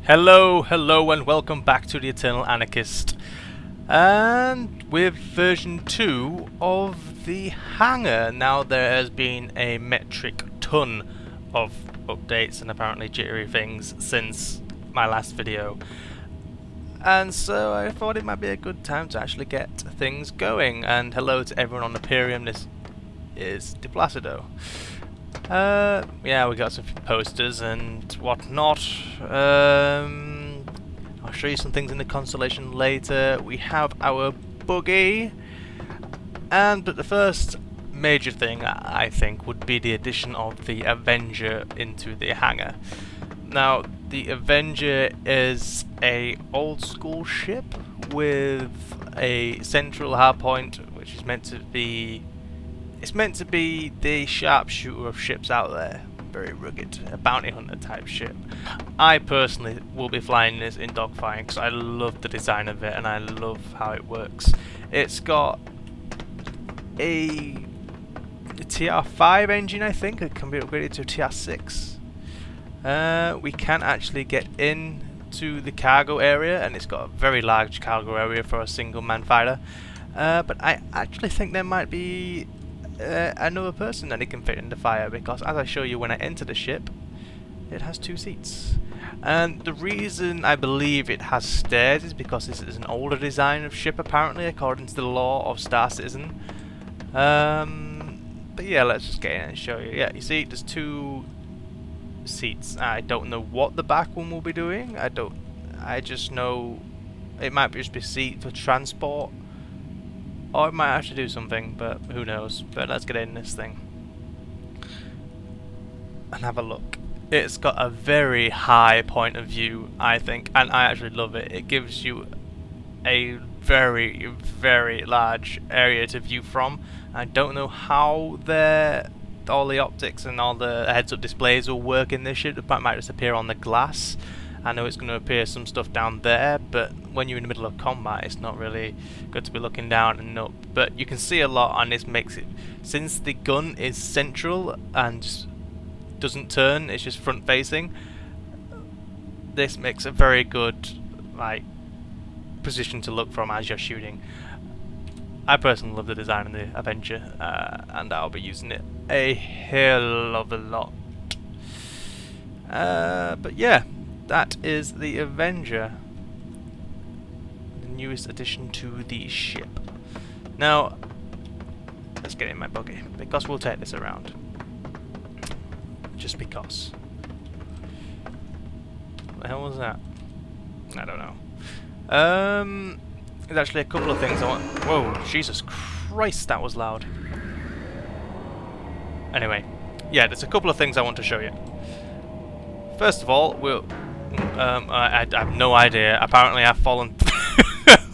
Hello and welcome back to the Eternal Anarchist, and with version 2 of the Hangar. Now there has been a metric ton of updates and apparently jittery things since my last video, and so I thought it might be a good time to actually get things going. And hello to everyone on the Imperium, this is De Placido. Yeah, we got some posters and whatnot. I'll show you some things in the Constellation later. We have our buggy, but the first major thing I think would be the addition of the Avenger into the Hangar. Now, the Avenger is a old school ship with a central hardpoint, which is meant to be. It's meant to be the sharpshooter of ships out there. Very rugged, a bounty hunter type ship. I personally will be flying this in dogfighting because I love the design of it and I love how it works. It's got a TR5 engine, I think. It can be upgraded to a TR6. We can actually get into the cargo area, and it's got a very large cargo area for a single man fighter. But I actually think there might be another person that it can fit in the fire, because as I show you when I enter the ship, it has 2 seats. And the reason I believe it has stairs is because this is an older design of ship, apparently, according to the law of Star Citizen. But yeah, let's just get in and show you. Yeah, you see, there's 2 seats. I don't know what the back one will be doing. I just know it might just be a seat for transport, or it might actually do something, but who knows. But let's get in this thing and have a look. It's got a very high point of view, I think, and I actually love it. It gives you a very, very large area to view from. I don't know how all the optics and all the heads-up displays will work in this ship. It might just appear on the glass. I know it's going to appear some stuff down there, but when you're in the middle of combat, it's not really good to be looking down and up. But you can see a lot, and this makes it, since the gun is central and just doesn't turn, it's just front facing, this makes a very good position to look from as you're shooting. I personally love the design of the Avenger, and I'll be using it a hell of a lot. But yeah, that is the Avenger, the newest addition to the ship. Now, let's get in my buggy, because we'll take this around. Just because. What the hell was that? I don't know. There's actually a couple of things I want. Whoa, Jesus Christ, that was loud. Anyway, yeah, there's a couple of things I want to show you. First of all, I have no idea. Apparently I've fallen.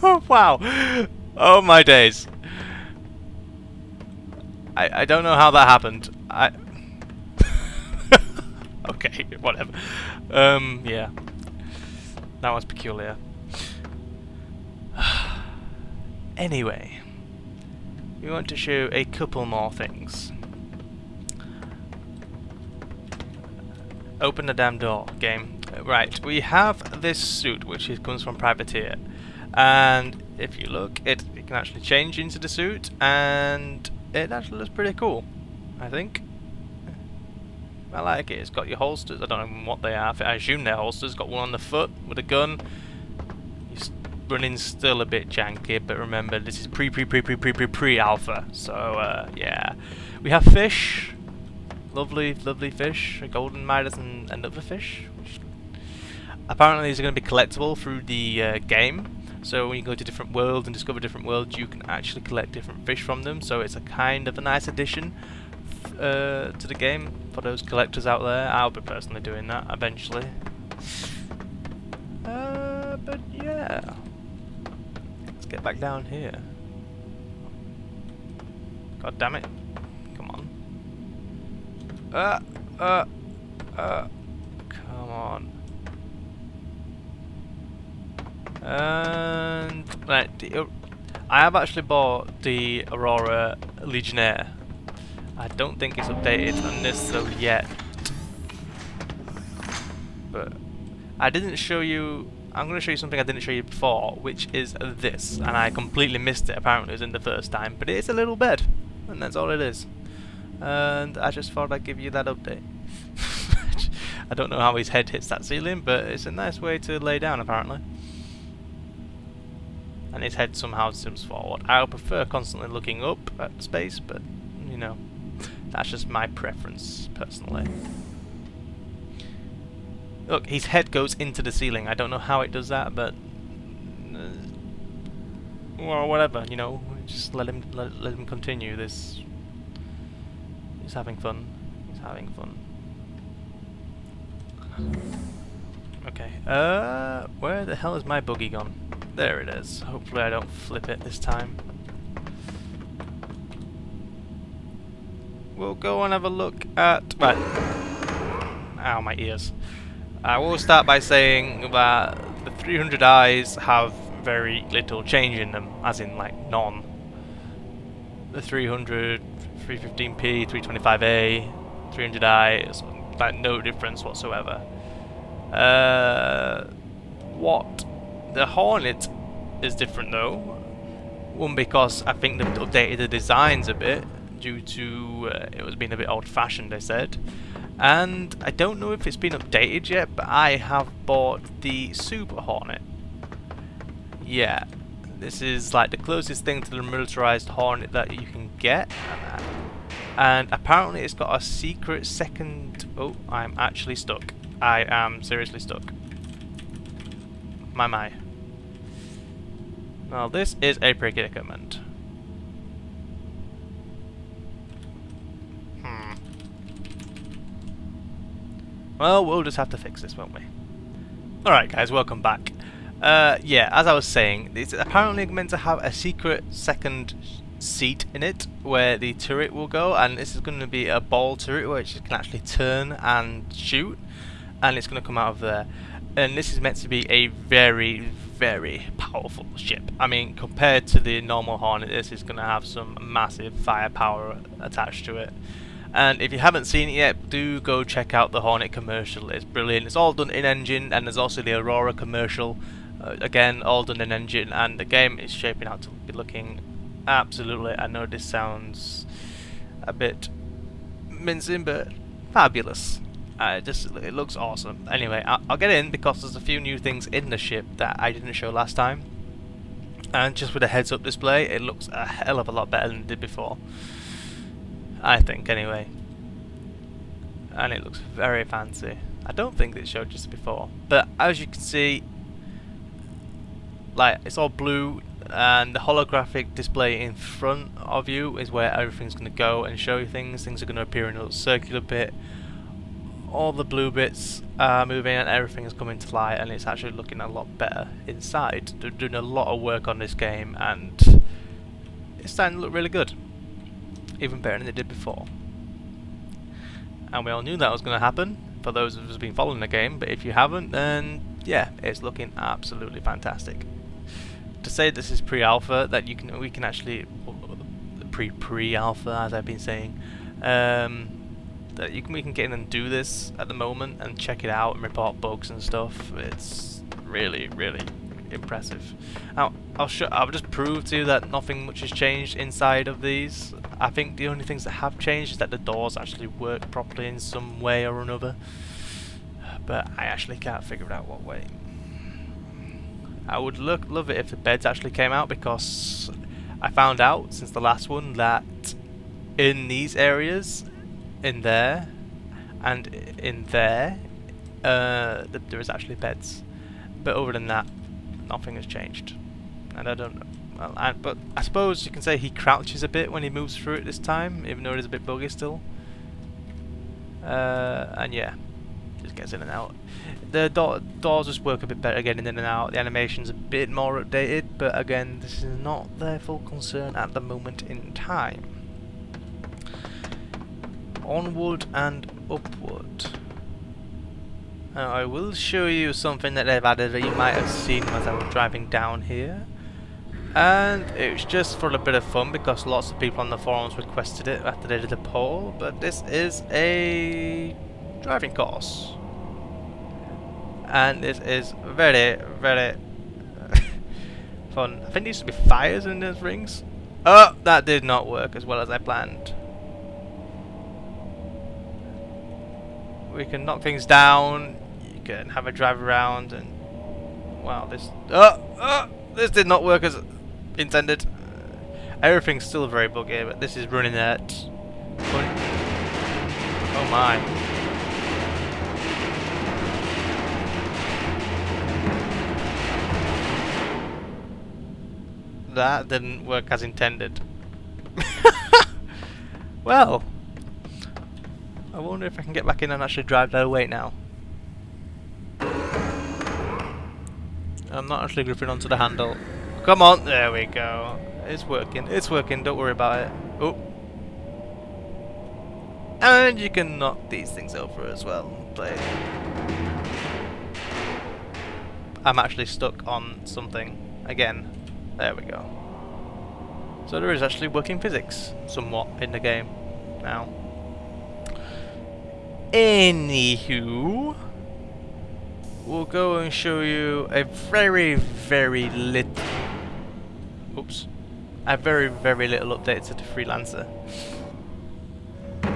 Oh, wow. Oh my days. I don't know how that happened. Okay, whatever. Yeah. That was peculiar. Anyway, we want to show a couple more things. Open the damn door, game. Right, we have this suit which comes from Privateer, and if you look, it can actually change into the suit, and it actually looks pretty cool, I think. I like it. It's got your holsters. I don't know what they are. I assume they're holsters. Got one on the foot with a gun. Running still a bit janky, but remember, this is pre-alpha, so yeah. We have fish. Lovely fish, golden Midas and other fish. Apparently these are going to be collectible through the game, so when you go to different worlds and discover different worlds, you can actually collect different fish from them, so it's a kind of a nice addition to the game for those collectors out there. I'll be personally doing that eventually. But yeah, let's get back down here. God damn it. Come on. And right, I have actually bought the Aurora Legionnaire. I don't think it's updated on this though yet, but I didn't show you. I'm going to show you something I didn't show you before, which is this, and I completely missed it. Apparently, it was in the first time, but it is a little bed, and that's all it is. And I just thought I'd give you that update. I don't know how his head hits that ceiling, but it's a nice way to lay down, apparently. And his head somehow zooms forward. I would prefer constantly looking up at space, but you know, that's just my preference personally. Look, his head goes into the ceiling. I don't know how it does that, but well, whatever. You know, just let him continue this. He's having fun. He's having fun. Okay. Where the hell is my buggy gone? There it is. Hopefully, I don't flip it this time. We'll go and have a look at. Right. Ow, my ears. I will start by saying that the 300 eyes have very little change in them, as in like none. The 300, 315p, 325A, 300i, is like no difference whatsoever. What the Hornet is different though. One, because I think they've updated the designs a bit due to it was being a bit old-fashioned, they said. And I don't know if it's been updated yet, but I have bought the Super Hornet. Yeah, this is like the closest thing to the militarized Hornet that you can get. And apparently it's got a secret second... Oh, I'm actually stuck. I am seriously stuck. My. Well, this is a predicament. Well, we'll just have to fix this, won't we? Alright guys, welcome back. Yeah, as I was saying, it's apparently meant to have a secret second seat in it where the turret will go, and this is going to be a ball turret which you can actually turn and shoot, and it's going to come out of there. And this is meant to be a very, very powerful ship. I mean, compared to the normal Hornet, this is going to have some massive firepower attached to it. And if you haven't seen it yet, do go check out the Hornet commercial. It's brilliant. It's all done in engine, and there's also the Aurora commercial, again all done in engine, and the game is shaping out to be looking absolutely, I know this sounds a bit mincing, but fabulous. It looks awesome. Anyway, I'll get in because there's a few new things in the ship that I didn't show last time, and just with a heads-up display, it looks a hell of a lot better than it did before. I think, anyway. And it looks very fancy. I don't think it showed just before, but as you can see, like, it's all blue, and the holographic display in front of you is where everything's going to go and show you things. Things are going to appear in a little circular bit. All the blue bits are moving and everything is coming to light, and it's actually looking a lot better inside. They're doing a lot of work on this game, and it's starting to look really good. Even better than it did before. And we all knew that was going to happen for those of us who've been following the game, but if you haven't, then yeah, it's looking absolutely fantastic. To say this is pre-alpha, that we can actually pre-alpha, as I've been saying, that we can get in and do this at the moment and check it out and report bugs and stuff. It's really, really impressive. Now, I'll just prove to you that nothing much has changed inside of these. I think the only things that have changed is that the doors actually work properly in some way or another, but I actually can't figure it out what way. I would love it if the beds actually came out, because I found out since the last one that in these areas, in there and in there, there is actually beds, but other than that, nothing has changed. And I don't know. Well, but I suppose you can say he crouches a bit when he moves through it this time, even though it is a bit buggy still. And yeah, just gets in and out. The doors just work a bit better getting in and out. The animation's a bit more updated, but again, this is not their full concern at the moment in time. Onward and upward. Now, I will show you something that they've added that you might have seen as I was driving down here. And it's just for a bit of fun because lots of people on the forums requested it after they did a poll, but this is a driving course. and this is very, very fun. I think there used to be fires in those rings. Oh, that did not work as well as I planned. We can knock things down. You can have a drive around, and wow, this did not work as intended. Everything's still very buggy, but this is running at. Oh my! That didn't work as intended. Well, I wonder if I can get back in and actually drive that away now. I'm not actually gripping onto the handle. Come on, there we go. It's working, don't worry about it. Oh. And you can knock these things over as well. I'm actually stuck on something again. There we go. So there is actually working physics somewhat in the game now. Anywho, we'll go and show you a very, very little update to the Freelancer.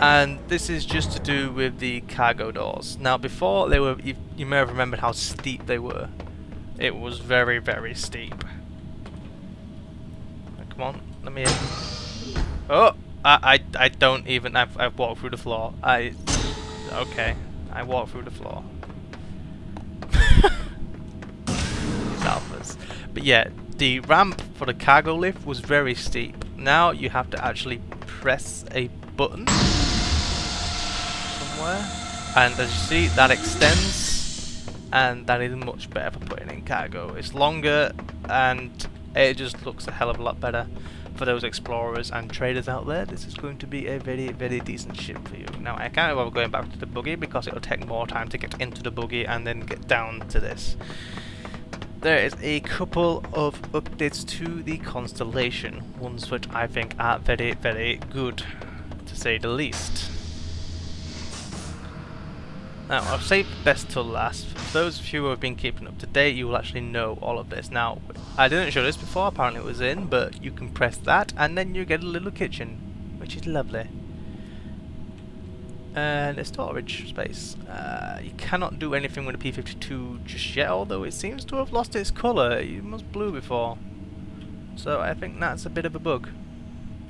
And this is just to do with the cargo doors. Now before they were, you may have remembered how steep they were. It was very, very steep. Come on, let me in. Oh, I don't even, I've walked through the floor. Okay, I walked through the floor. These alphas. But yeah, the ramp for the cargo lift was very steep. Now you have to actually press a button somewhere, and as you see, that extends, and that is much better for putting in cargo. It's longer, and it just looks a hell of a lot better for those explorers and traders out there. This is going to be a very, very decent ship for you. Now I can't bother going back to the buggy because it'll take more time to get into the buggy and then get down to this. There is a couple of updates to the Constellation, ones which I think are very, very good, to say the least. Now, I'll save the best till last. For those of you who have been keeping up to date, you will actually know all of this. Now, I didn't show this before, apparently it was in, but you can press that and then you get a little kitchen, which is lovely. And a storage space. You cannot do anything with the P-52 just yet, although it seems to have lost its colour. It was blue before. So I think that's a bit of a bug.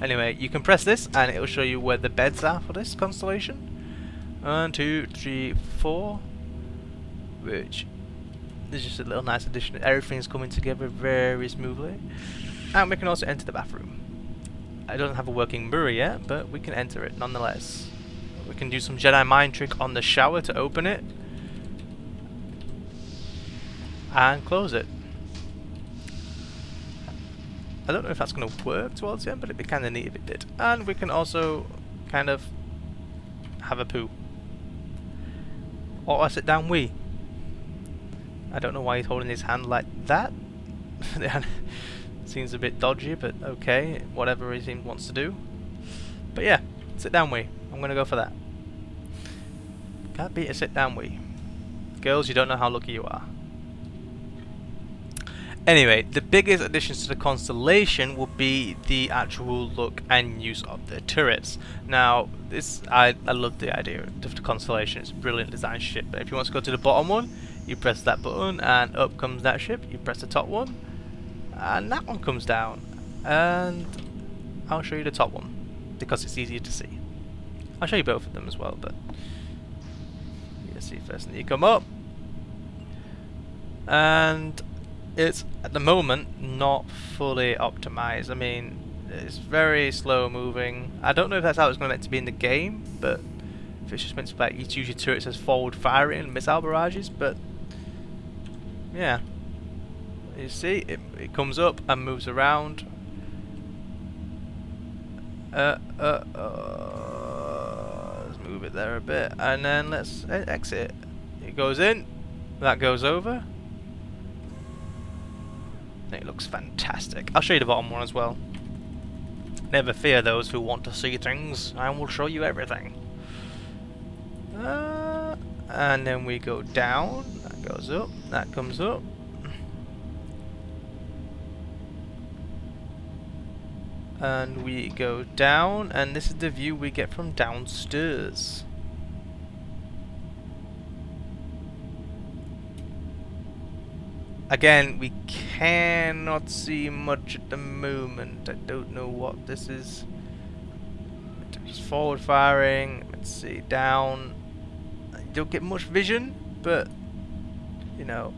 Anyway, you can press this and it will show you where the beds are for this Constellation. 1, 2, 3, 4, which is just a little nice addition. Everything's coming together very smoothly. And we can also enter the bathroom. I don't have a working mirror yet, but we can enter it nonetheless. We can do some Jedi mind trick on the shower to open it and close it. I don't know if that's going to work towards the end, but it'd be kind of neat if it did. And we can also kind of have a poo. Or a sit down wee. I don't know why he's holding his hand like that. Seems a bit dodgy, but okay, whatever he wants to do. But yeah, sit down wee. I'm gonna go for that. Can't beat a sit down wee. Girls, you don't know how lucky you are. Anyway, the biggest additions to the Constellation will be the actual look and use of the turrets. Now, this I love the idea of the Constellation. It's a brilliant design ship. But if you want to go to the bottom one, you press that button and up comes that ship. You press the top one and that one comes down. And I'll show you the top one because it's easier to see. I'll show you both of them as well, but you see first. And you come up and it's at the moment not fully optimized. I mean, it's very slow moving. I don't know if that's how it's meant to be in the game, but if it's just meant to be like each usually turret says forward firing and missile barrages, but yeah. You see, it comes up and moves around. Let's move it there a bit, and then let's exit. It goes in, that goes over. It looks fantastic. I'll show you the bottom one as well. Never fear those who want to see things. I will show you everything. And then we go down. goes up, that comes up. And we go down, and this is the view we get from downstairs. Again, we cannot see much at the moment. I don't know what this is. It's forward firing. Let's see, down. You don't get much vision, but you know.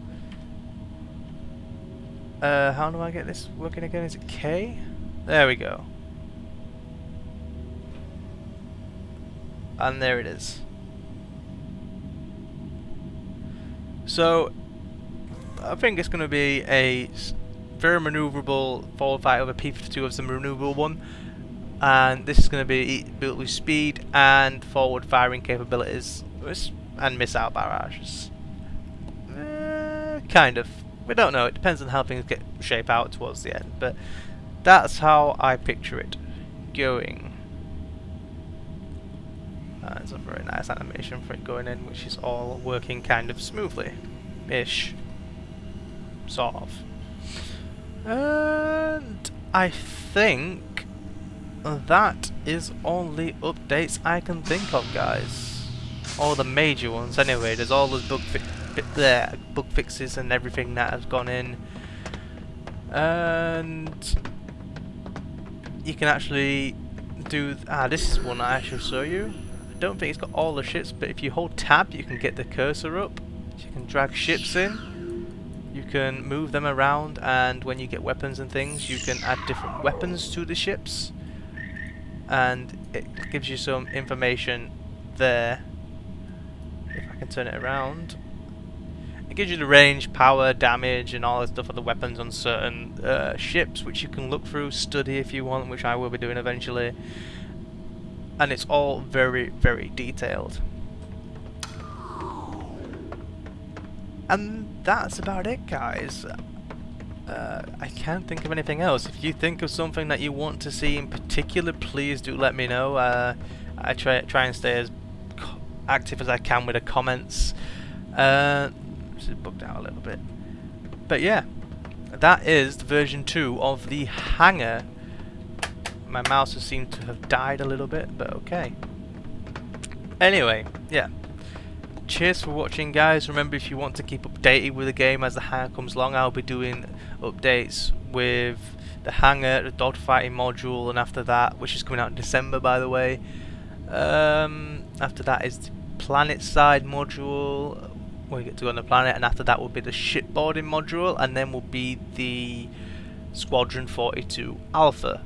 How do I get this working again? Is it K? There we go. And there it is. So I think it's going to be a very maneuverable forward fight over P-52 of the maneuverable one, and this is going to be built with speed and forward firing capabilities and missile barrages. Kind of. We don't know. It depends on how things shape out towards the end, but that's how I picture it going. It's a very nice animation for it going in, which is all working kind of smoothly-ish. Sort of. And I think that is all the updates I can think of, guys. All the major ones anyway. There's all those bug fixes and everything that has gone in. And you can actually do... this is one I should show you. I don't think it's got all the ships, but if you hold tab you can get the cursor up. You can drag ships in. You can move them around, and when you get weapons and things you can add different weapons to the ships, and it gives you some information there. If I can turn it around, it gives you the range, power, damage and all that stuff of the weapons on certain ships, which you can look through, study if you want, which I will be doing eventually, and it's all very, very detailed. And that's about it, guys. I can't think of anything else. If you think of something that you want to see in particular, please do let me know. I try and stay as active as I can with the comments. Just booked out a little bit. But yeah, that is version 2 of the Hangar. My mouse has seemed to have died a little bit, but okay. Anyway, yeah. Cheers for watching, guys. Remember, if you want to keep updated with the game as the Hangar comes along, I'll be doing updates with the Hangar, the dogfighting module, and after that, which is coming out in December, by the way. After that is the planet side module, where you get to go on the planet, and after that will be the shipboarding module, and then will be the Squadron 42 Alpha.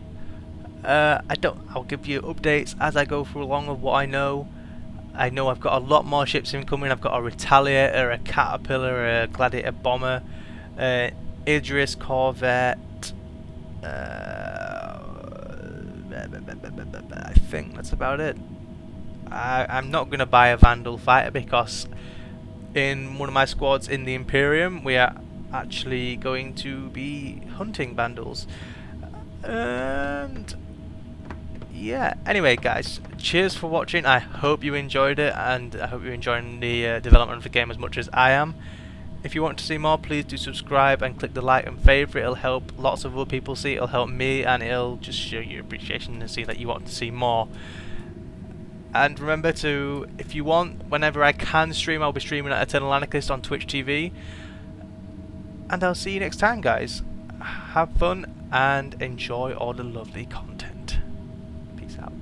I'll give you updates as I go through along of what I know. I know I've got a lot more ships incoming. I've got a Retaliator, a Caterpillar, a Gladiator Bomber, Idris Corvette. I think that's about it. I'm not going to buy a Vandal fighter because in one of my squads in the Imperium we are actually going to be hunting Vandals. And yeah, anyway guys, cheers for watching. I hope you enjoyed it, and I hope you're enjoying the development of the game as much as I am. If you want to see more, please do subscribe and click the like and favourite. It'll help lots of other people see it, it'll help me, and it'll just show you appreciation and see that you want to see more. And remember to, if you want, whenever I can stream, I'll be streaming at Eternal Anarchist on Twitch TV. And I'll see you next time, guys. Have fun and enjoy all the lovely content. Peace out.